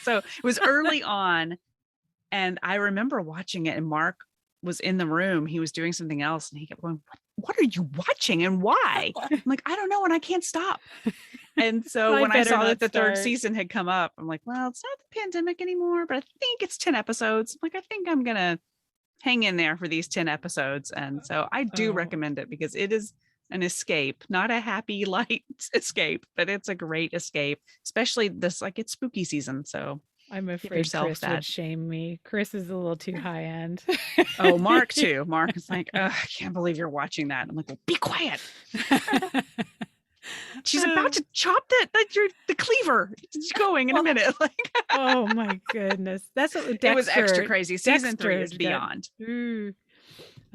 so it was early on. And I remember watching it, and Mark was in the room. He was doing something else, and he kept going, what are you watching and why? I'm like, I don't know, and I can't stop. And so when I saw that the 3rd season had come up, I'm like, well, it's not the pandemic anymore, but I think it's 10 episodes. I'm like, I think I'm going to hang in there for these 10 episodes. And so I do recommend it because it is an escape, not a happy, light escape, but it's a great escape, especially it's spooky season. So I'm afraid Chris would shame me. Chris is a little too high end. Oh, Mark too. Mark is like, I can't believe you're watching that. I'm like, well, be quiet. She's about to chop the cleaver. It's going in a minute. Oh my goodness. That's what Dexter, it was extra crazy. Season 3 is beyond.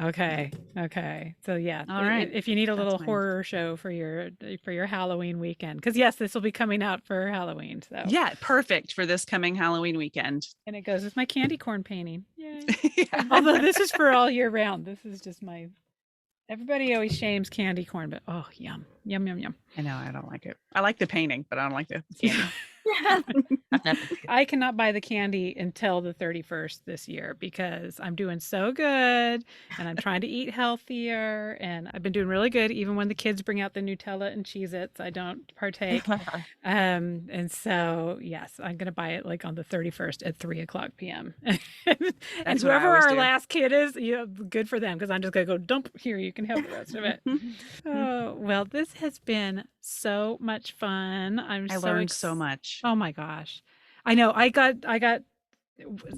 Okay. So yeah. All right. If you need a little horror show for your Halloween weekend, because yes, this will be coming out for Halloween. So yeah, perfect for this coming Halloween weekend. And it goes with my candy corn painting. Yay. Yeah. Although this is for all year round. This is just everybody always shames candy corn, but yum. I know, I don't like it. I like the painting, but I don't like the candy. I cannot buy the candy until the 31st this year because I'm doing so good and I'm trying to eat healthier. And I've been doing really good. Even when the kids bring out the Nutella and Cheez-Its, I don't partake. And so, yes, I'm going to buy it like on the 31st at 3:00 p.m. And whoever our last kid is, good for them because I'm just going to go dump here. You can have the rest of it. Oh, well, this has been so much fun. I learned so much. Oh my gosh. I know. I got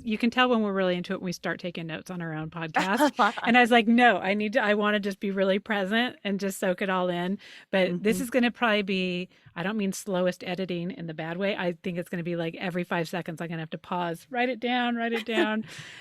you can tell when we're really into it when we start taking notes on our own podcast. And I was like, no, I want to just be really present and just soak it all in. But this is going to probably be, I don't mean slowest editing in the bad way. I think it's going to be like every 5 seconds, I'm going to have to pause, write it down.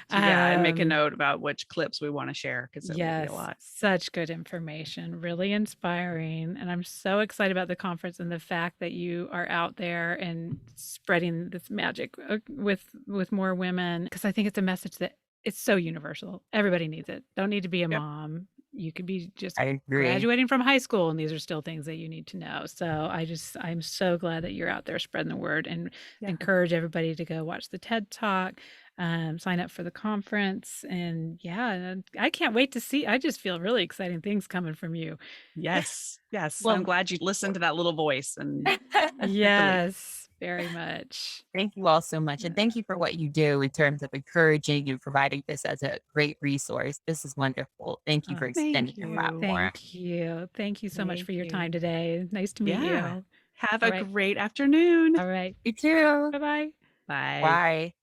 And make a note about which clips we want to share because it will be a lot. Such good information, really inspiring. And I'm so excited about the conference and the fact that you are out there and spreading this magic with more women, because I think it's a message that it's so universal. Everybody needs it. Don't need to be a mom. You could be just graduating from high school and these are still things that you need to know. So I'm so glad that you're out there spreading the word and encourage everybody to go watch the TED Talk, sign up for the conference. And I can't wait to see. I just feel really exciting things coming from you. Yes. Well, I'm glad you listened to that little voice. And yes. Very much. Thank you all so much. And thank you for what you do in terms of encouraging and providing this as a great resource. This is wonderful. Thank you for extending your platform. Thank you. Thank you so much for your time today. Nice to meet you. Have a great afternoon. All right. You too. Bye-bye. Bye. Bye.